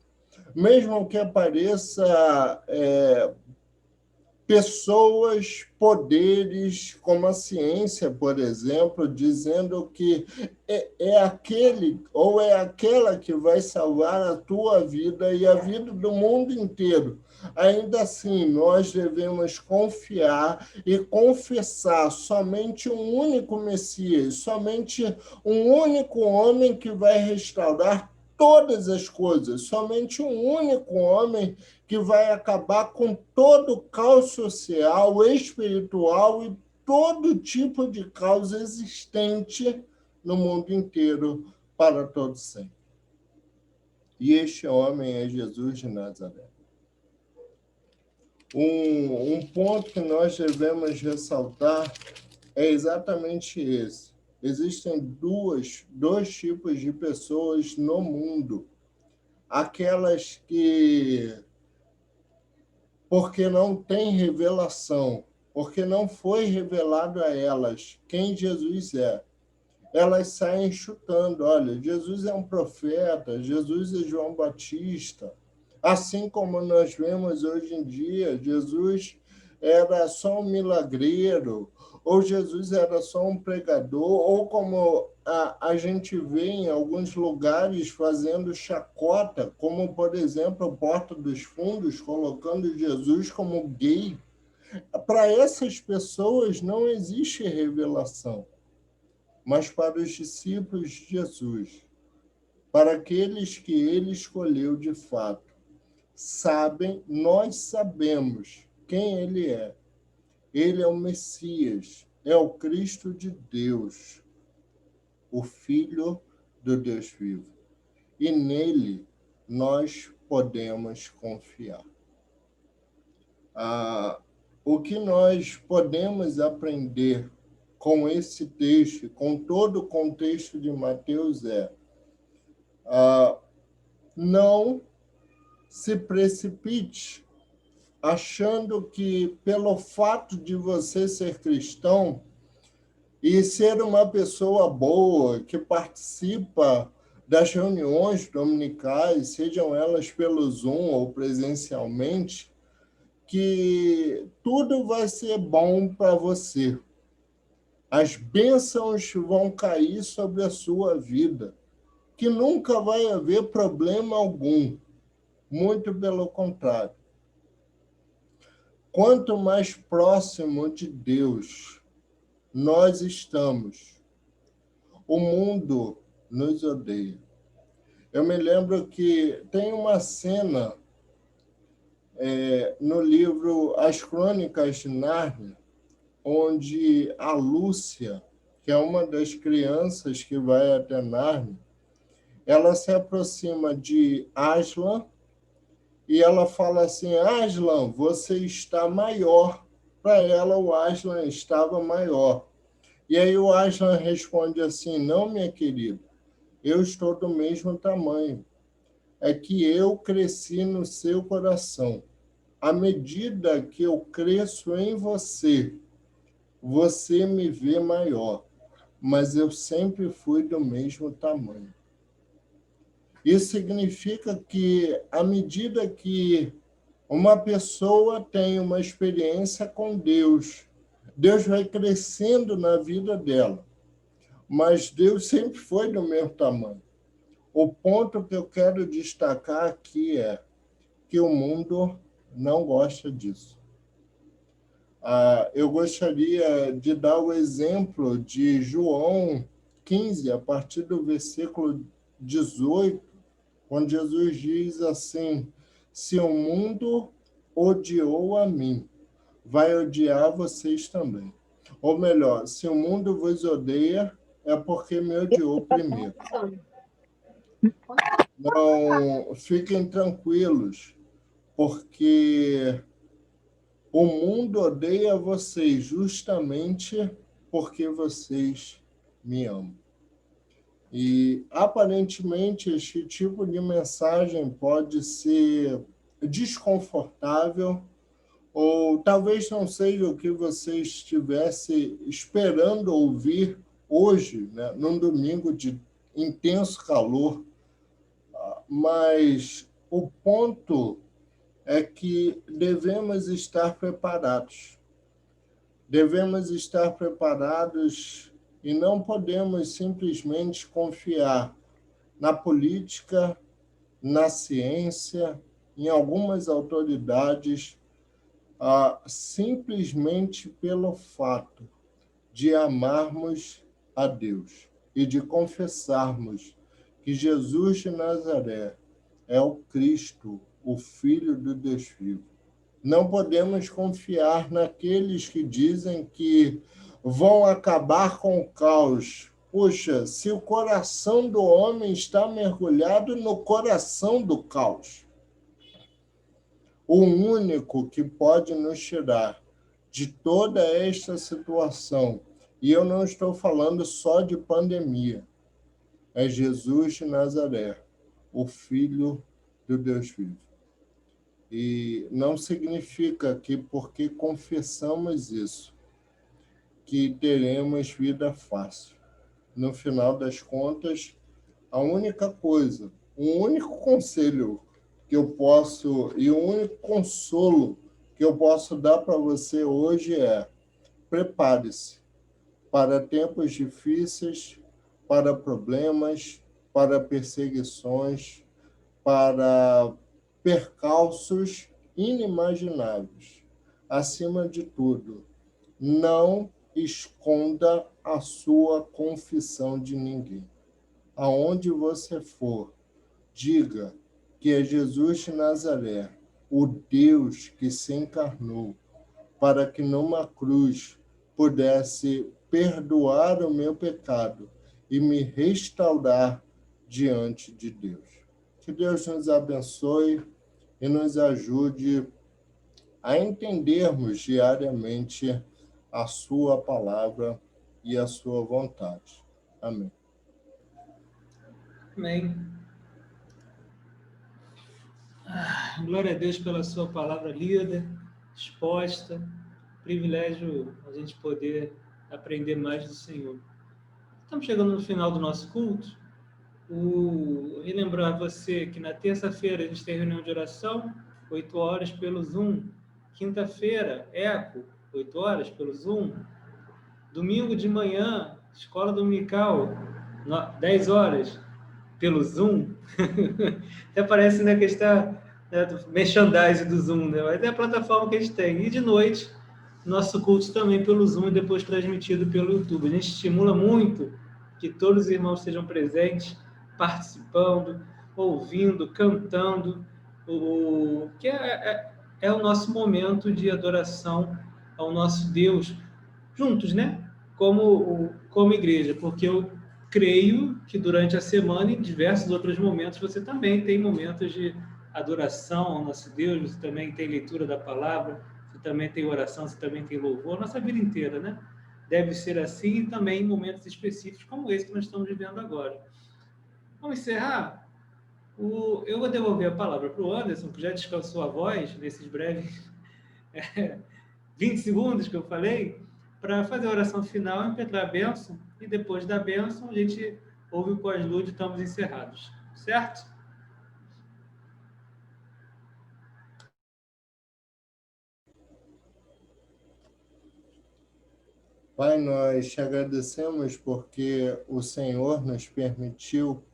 mesmo que apareça pessoas, poderes, como a ciência, por exemplo, dizendo que é aquele ou é aquela que vai salvar a tua vida e a vida do mundo inteiro. Ainda assim, nós devemos confiar e confessar somente um único Messias, somente um único homem que vai restaurar todas as coisas, somente um único homem que vai acabar com todo o caos social, espiritual e todo tipo de caos existente no mundo inteiro para todo sempre. E este homem é Jesus de Nazaré. Um ponto que nós devemos ressaltar é exatamente esse. Existem dois tipos de pessoas no mundo. Aquelas que, porque não têm revelação, porque não foi revelado a elas quem Jesus é, elas saem chutando. Olha, Jesus é um profeta, Jesus é João Batista. Assim como nós vemos hoje em dia, Jesus era só um milagreiro, ou Jesus era só um pregador, ou como a gente vê em alguns lugares fazendo chacota, como, por exemplo, a Porta dos Fundos, colocando Jesus como gay. Para essas pessoas não existe revelação, mas para os discípulos de Jesus, para aqueles que ele escolheu de fato, nós sabemos quem ele é. Ele é o Messias, é o Cristo de Deus, o Filho do Deus vivo. E nele nós podemos confiar. O que nós podemos aprender com esse texto, com todo o contexto de Mateus não se precipite achando que pelo fato de você ser cristão e ser uma pessoa boa, que participa das reuniões dominicais, sejam elas pelo Zoom ou presencialmente, que tudo vai ser bom para você. As bênçãos vão cair sobre a sua vida, que nunca vai haver problema algum. Muito pelo contrário. Quanto mais próximo de Deus nós estamos, o mundo nos odeia. Eu me lembro que tem uma cena no livro As Crônicas de Nárnia, onde a Lúcia, que é uma das crianças que vai até Nárnia, ela se aproxima de Aslan e ela fala assim: Aslan, você está maior. Para ela, o Aslan estava maior. E aí o Aslan responde assim: não, minha querida, eu estou do mesmo tamanho. É que eu cresci no seu coração. À medida que eu cresço em você, você me vê maior, mas eu sempre fui do mesmo tamanho. Isso significa que, à medida que uma pessoa tem uma experiência com Deus, Deus vai crescendo na vida dela, mas Deus sempre foi do mesmo tamanho. O ponto que eu quero destacar aqui é que o mundo não gosta disso. Eu gostaria de dar o exemplo de João 15, a partir do versículo 18, quando Jesus diz assim: se o mundo odiou a mim, vai odiar vocês também. Ou melhor, se o mundo vos odeia, é porque me odiou primeiro. Não, fiquem tranquilos, porque o mundo odeia vocês justamente porque vocês me amam. E, aparentemente, este tipo de mensagem pode ser desconfortável, ou talvez não seja o que você estivesse esperando ouvir hoje, né, num domingo de intenso calor. Mas o ponto é que devemos estar preparados. Devemos estar preparados e não podemos simplesmente confiar na política, na ciência, em algumas autoridades, simplesmente pelo fato de amarmos a Deus e de confessarmos que Jesus de Nazaré é o Cristo, o Filho do Deus vivo. Não podemos confiar naqueles que dizem que vão acabar com o caos. Puxa, se o coração do homem está mergulhado no coração do caos, o único que pode nos tirar de toda esta situação, e eu não estou falando só de pandemia, é Jesus de Nazaré, o Filho do Deus vivo. E não significa que, porque confessamos isso, que teremos vida fácil. No final das contas, a única coisa, o único conselho que eu posso, e o único consolo que eu posso dar para você hoje é: prepare-se para tempos difíceis, para problemas, para perseguições, para percalços inimagináveis. Acima de tudo, não esconda a sua confissão de ninguém. Aonde você for, diga que é Jesus de Nazaré, o Deus que se encarnou, para que numa cruz pudesse perdoar o meu pecado e me restaurar diante de Deus. Que Deus nos abençoe e nos ajude a entendermos diariamente a sua palavra e a sua vontade. Amém. Amém. Glória a Deus pela sua palavra lida, exposta. Privilégio a gente poder aprender mais do Senhor. Estamos chegando no final do nosso culto. Relembrar você que na terça-feira a gente tem reunião de oração, 8 horas pelo Zoom. Quinta-feira, ECO, 8 horas pelo Zoom. Domingo de manhã, escola dominical, 10 horas pelo Zoom. Até parece, né, que está do merchandising do Zoom, né? Mas é a plataforma que a gente tem. E de noite, nosso culto também pelo Zoom e depois transmitido pelo YouTube. A gente estimula muito que todos os irmãos estejam presentes, participando, ouvindo, cantando, que é o nosso momento de adoração ao nosso Deus, juntos, né? Como igreja, porque eu creio que durante a semana, em diversos outros momentos, você também tem momentos de adoração ao nosso Deus, você também tem leitura da palavra, você também tem oração, você também tem louvor, a nossa vida inteira, né? Deve ser assim e também em momentos específicos como esse que nós estamos vivendo agora. Vamos encerrar? Eu vou devolver a palavra para o Anderson, que já descansou a voz nesses breves 20 segundos que eu falei, para fazer a oração final, impetrar a bênção, e depois da bênção a gente ouve o pós-lúdio e estamos encerrados. Certo? Pai, nós te agradecemos porque o Senhor nos permitiu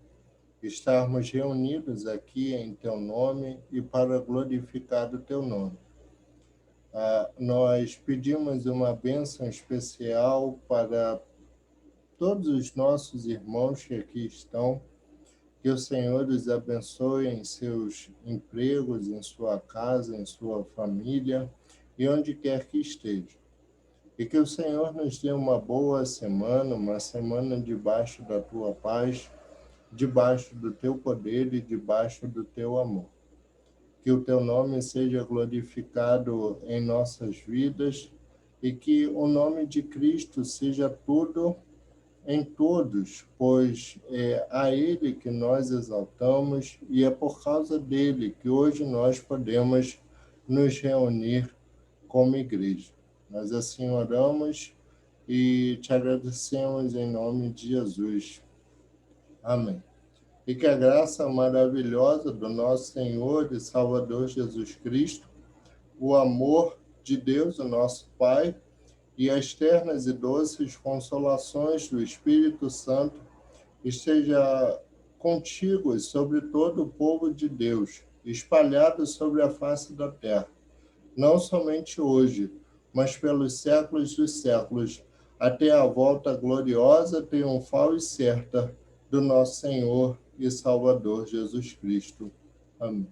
estarmos reunidos aqui em Teu nome e para glorificar o Teu nome. Nós pedimos uma bênção especial para todos os nossos irmãos que aqui estão, que o Senhor os abençoe em seus empregos, em sua casa, em sua família e onde quer que esteja. E que o Senhor nos dê uma boa semana, uma semana debaixo da Tua paz, debaixo do Teu poder e debaixo do Teu amor. Que o Teu nome seja glorificado em nossas vidas e que o nome de Cristo seja tudo em todos, pois é a Ele que nós exaltamos e é por causa dele que hoje nós podemos nos reunir como igreja. Nós assim oramos e te agradecemos em nome de Jesus. Amém. E que a graça maravilhosa do nosso Senhor e Salvador Jesus Cristo, o amor de Deus, o nosso Pai, e as ternas e doces consolações do Espírito Santo esteja contigo e sobre todo o povo de Deus, espalhado sobre a face da terra, não somente hoje, mas pelos séculos dos séculos, até a volta gloriosa, triunfal e certa do nosso Senhor e Salvador Jesus Cristo. Amém.